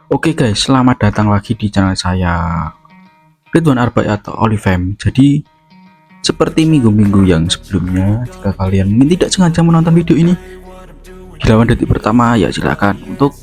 Oke guys, selamat datang lagi di channel saya Ridwan Arba'i atau Olivem. Jadi seperti minggu-minggu yang sebelumnya, jika kalian mungkin tidak sengaja menonton video ini di 8 detik pertama, ya silakan untuk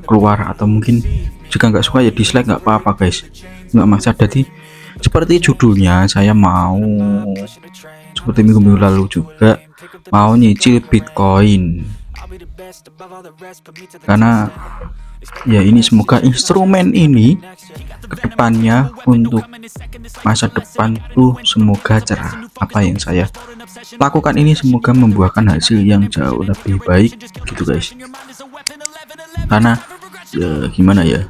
keluar, atau mungkin jika nggak suka ya dislike, nggak apa-apa guys, nggak maksa. Jadi seperti judulnya, saya mau seperti minggu-minggu lalu juga mau nyicil Bitcoin, karena ya ini semoga instrumen ini kedepannya untuk masa depan tuh semoga cerah. Apa yang saya lakukan ini semoga membuahkan hasil yang jauh lebih baik gitu guys, karena ya gimana ya,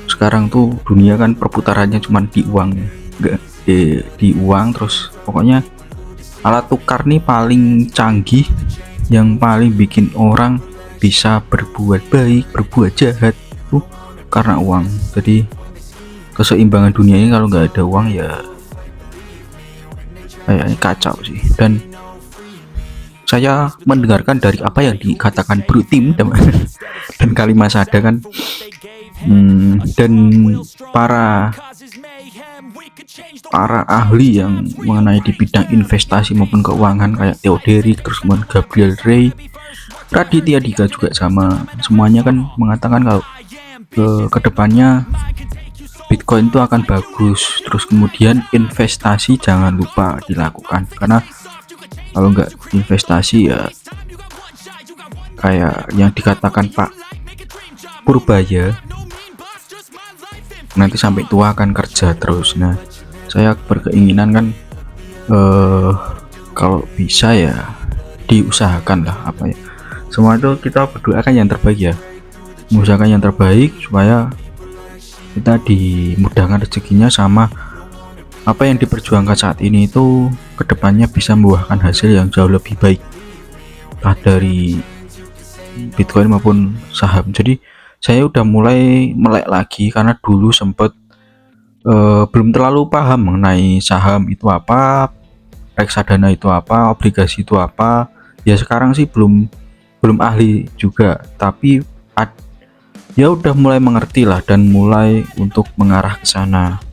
sekarang tuh dunia kan perputarannya cuman di uang, enggak di uang terus. Pokoknya alat tukar nih paling canggih, yang paling bikin orang bisa berbuat baik, berbuat jahat tuh karena uang. Jadi keseimbangan dunia ini kalau nggak ada uang ya kayaknya kacau sih. Dan saya mendengarkan dari apa yang dikatakan Bro Tim dan Kalimat Sada kan, dan para ahli yang mengenai di bidang investasi maupun keuangan kayak Theoderic, terus kemudian Gabriel Ray, Raditya Dika juga sama, semuanya kan mengatakan kalau kedepannya Bitcoin itu akan bagus. Terus kemudian investasi jangan lupa dilakukan, karena kalau nggak investasi ya kayak yang dikatakan Pak Purbaya, nanti sampai tua akan kerja terus. Nah, saya berkeinginan kan kalau bisa ya diusahakan lah, apa ya, semua itu kita berdoakan yang terbaik ya, mengusahakan yang terbaik supaya kita dimudahkan rezekinya, sama apa yang diperjuangkan saat ini itu kedepannya bisa membuahkan hasil yang jauh lebih baik, entah dari Bitcoin maupun saham. Jadi saya udah mulai melek lagi, karena dulu sempet belum terlalu paham mengenai saham itu apa, reksadana itu apa, obligasi itu apa. Ya sekarang sih belum ahli juga, tapi ya udah mulai mengerti lah dan mulai untuk mengarah ke sana.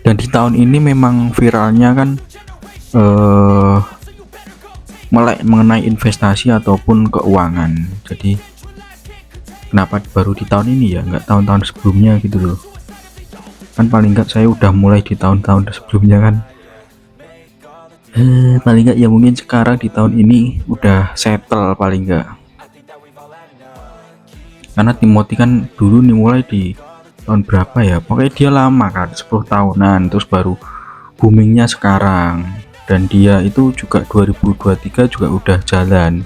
Dan di tahun ini memang viralnya kan melek mengenai investasi ataupun keuangan. Jadi kenapa baru di tahun ini ya, nggak tahun-tahun sebelumnya gitu loh. Kan paling nggak saya udah mulai di tahun-tahun sebelumnya kan, paling nggak ya mungkin sekarang di tahun ini udah settle paling nggak. Karena Timothy kan dulu nih mulai di tahun berapa ya, pokoknya dia lama kan, 10 tahunan, terus baru boomingnya sekarang. Dan dia itu juga 2023 juga udah jalan,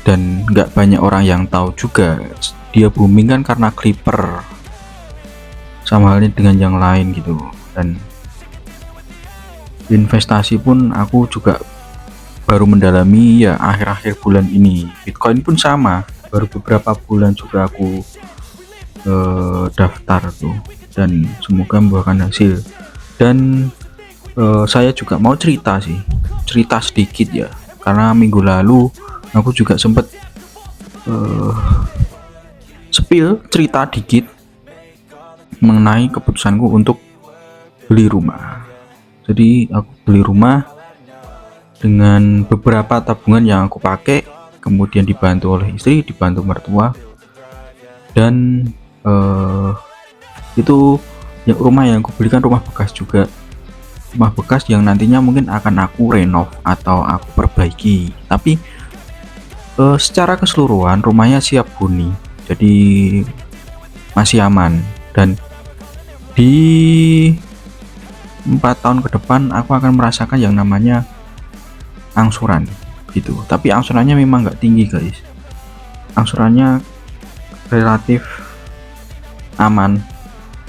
dan nggak banyak orang yang tahu juga dia booming kan karena Clipper, sama halnya dengan yang lain gitu. Dan investasi pun aku juga baru mendalami ya akhir-akhir bulan ini. Bitcoin pun sama, baru beberapa bulan juga aku daftar tuh, dan semoga membuahkan hasil. Dan saya juga mau cerita sedikit ya, karena minggu lalu aku juga sempet spill cerita dikit mengenai keputusanku untuk beli rumah. Jadi aku beli rumah dengan beberapa tabungan yang aku pakai, kemudian dibantu oleh istri, dibantu mertua. Dan itu yang rumah yang aku belikan rumah bekas juga, rumah bekas yang nantinya mungkin akan aku renov atau aku perbaiki. Tapi secara keseluruhan rumahnya siap huni, jadi masih aman. Dan di 4 tahun ke depan aku akan merasakan yang namanya angsuran gitu. Tapi angsurannya memang nggak tinggi guys, angsurannya relatif aman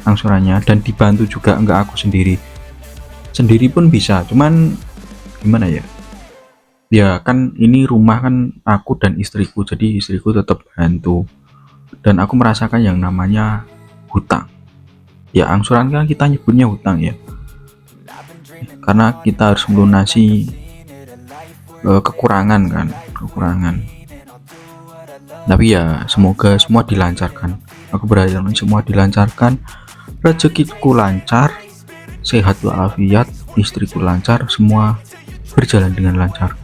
angsurannya, dan dibantu juga, enggak aku sendiri pun bisa. Cuman gimana ya, ya kan ini rumah kan aku dan istriku, jadi istriku tetap bantu, dan aku merasakan yang namanya hutang. Ya angsuran kan kita nyebutnya hutang ya, karena kita harus melunasi kekurangan. Tapi ya semoga semua dilancarkan, aku berharap semua dilancarkan, rezekiku lancar, sehat walafiat, istriku lancar, semua berjalan dengan lancar.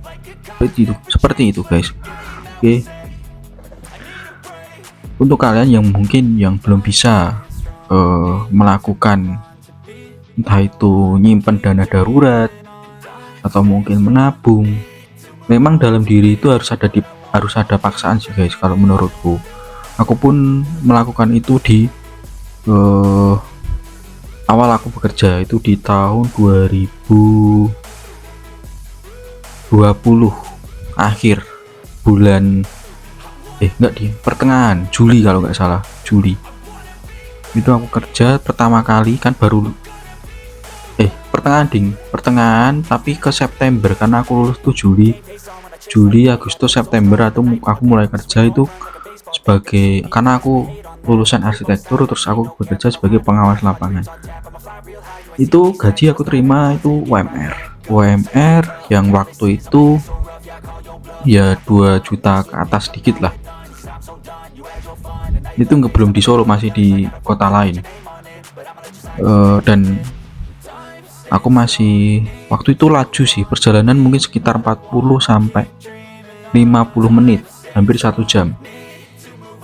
Seperti itu guys. Oke, untuk kalian yang mungkin yang belum bisa melakukan, entah itu nyimpen dana darurat atau mungkin menabung, memang dalam diri itu harus ada paksaan sih guys. Kalau menurutku, aku pun melakukan itu di awal aku bekerja itu di tahun 2020 akhir, bulan enggak, di pertengahan Juli kalau nggak salah, Juli itu aku kerja pertama kali kan, baru pertengahan tapi ke September, karena aku lulus tuh Juli Agustus September, atau aku mulai kerja itu sebagai, karena aku lulusan arsitektur, terus aku bekerja sebagai pengawas lapangan. Itu gaji aku terima itu UMR yang waktu itu ya 2 juta ke atas dikit lah. Itu belum di Solo, masih di kota lain. Dan aku masih waktu itu laju sih perjalanan, mungkin sekitar 40 sampai 50 menit, hampir 1 jam.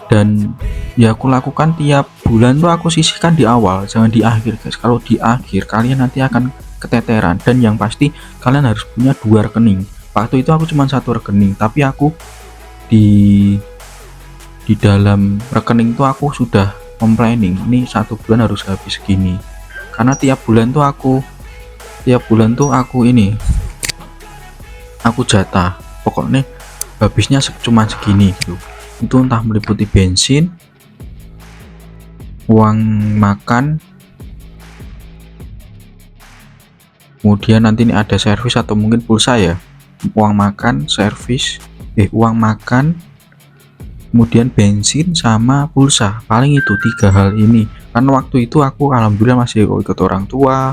Dan ya aku lakukan tiap bulan tuh, aku sisihkan di awal, jangan di akhir guys. Kalau di akhir kalian nanti akan keteteran, dan yang pasti kalian harus punya 2 rekening. Waktu itu aku cuma 1 rekening, tapi aku di dalam rekening tuh aku sudah planning ini 1 bulan harus habis segini, karena tiap bulan tuh aku ini aku jatah, pokoknya habisnya cuma segini gitu. Itu entah meliputi bensin, uang makan, kemudian nanti ini ada servis atau mungkin pulsa ya, uang makan, servis, uang makan, kemudian bensin sama pulsa. Paling itu 3 hal ini, karena waktu itu aku alhamdulillah masih ikut orang tua,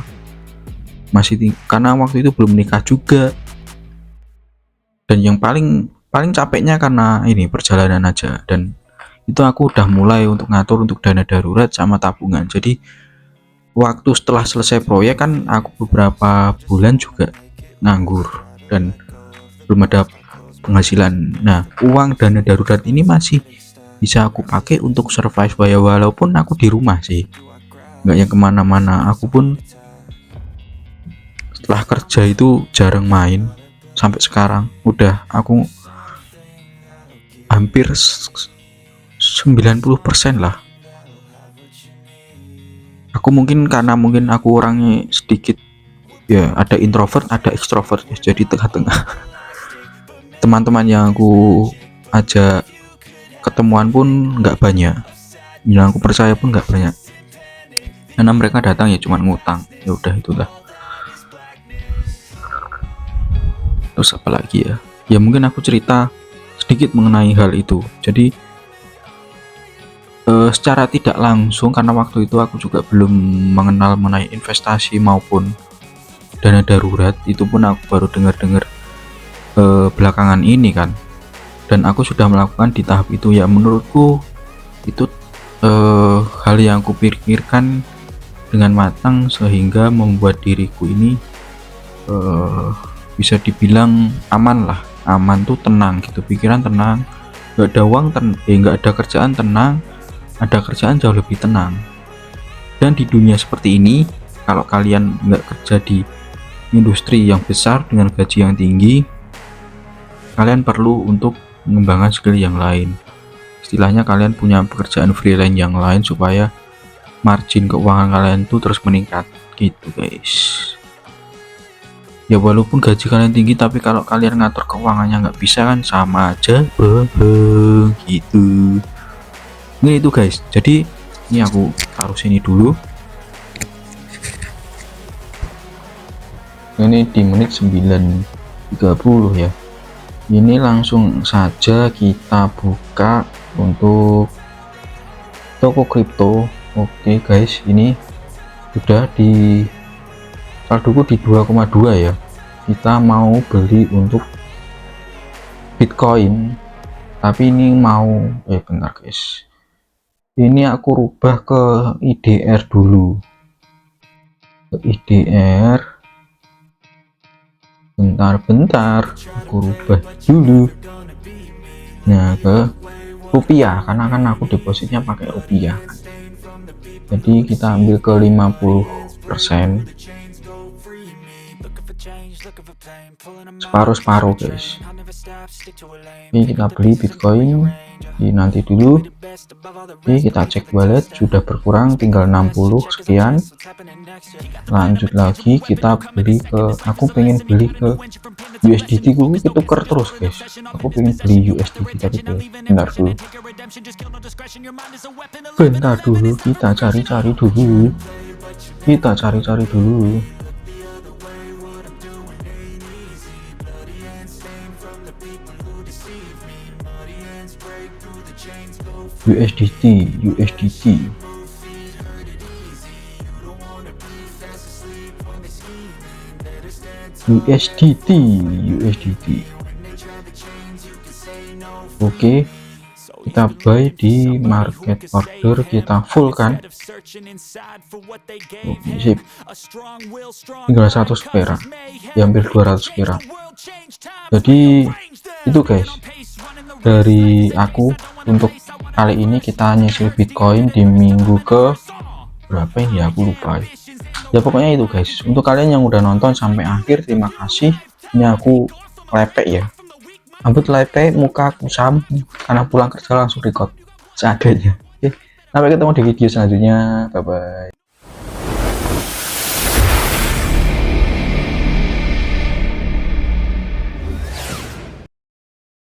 karena waktu itu belum menikah juga. Dan yang paling capeknya karena ini perjalanan aja, dan itu aku udah mulai untuk ngatur untuk dana darurat sama tabungan. Jadi waktu setelah selesai proyek kan aku beberapa bulan juga nganggur dan belum ada penghasilan. Nah, uang dana darurat ini masih bisa aku pakai untuk survive ya, walaupun aku di rumah sih, nggak yang kemana-mana. Aku pun setelah kerja itu jarang main, sampai sekarang udah aku hampir 90% lah. Aku mungkin karena aku orangnya sedikit ya, ada introvert ada extrovert, jadi tengah-tengah. Teman-teman yang aku ajak ketemuan pun nggak banyak, yang aku percaya pun nggak banyak, karena mereka datang ya cuma ngutang, ya udah itulah. Terus apa lagi ya mungkin aku cerita sedikit mengenai hal itu. Jadi secara tidak langsung, karena waktu itu aku juga belum mengenal mengenai investasi maupun dana darurat, itu pun aku baru dengar belakangan ini kan, dan aku sudah melakukan di tahap itu. Ya menurutku itu hal yang aku pikirkan dengan matang, sehingga membuat diriku ini bisa dibilang aman tuh tenang gitu, pikiran tenang, nggak ada uang nggak ada kerjaan tenang, ada kerjaan jauh lebih tenang. Dan di dunia seperti ini, kalau kalian nggak kerja di industri yang besar dengan gaji yang tinggi, kalian perlu untuk mengembangkan skill yang lain. Istilahnya kalian punya pekerjaan freelance yang lain supaya margin keuangan kalian tuh terus meningkat gitu guys. Ya walaupun gaji kalian tinggi, tapi kalau kalian ngatur keuangannya nggak bisa kan sama aja bohong gitu. Ini itu guys, jadi ini aku taruh sini dulu. Ini di menit 9.30 ya. Ini langsung saja kita buka untuk toko kripto. Oke guys, ini sudah di saldoku di 2,2 ya. Kita mau beli untuk Bitcoin tapi ini mau bentar guys, ini aku rubah ke IDR dulu, ke IDR. Bentar aku rubah dulu, nah ke rupiah karena kan aku depositnya pakai rupiah kan. Jadi kita ambil ke 50%, separuh guys. Ini kita beli Bitcoin, ini nanti dulu. Oke, kita cek wallet sudah berkurang tinggal 60 sekian. Lanjut lagi kita beli ke, aku pengen beli ke USDT, gue ketuker terus guys. Aku pengen beli USDT tapi bentar dulu, kita cari-cari dulu, USDT Oke, kita buy di market order, kita full kan. Oke, sip, tinggal 100 perak, diambil 200 perak. Jadi itu guys dari aku untuk kali ini. Kita nyicil Bitcoin di minggu ke berapa ini ya, aku lupa ya. Pokoknya itu guys, untuk kalian yang udah nonton sampai akhir, terima kasih. Ini aku lepek ya, rambut lepek, muka kusam karena pulang kerja langsung record seadanya. Oke, sampai ketemu di video selanjutnya, bye bye.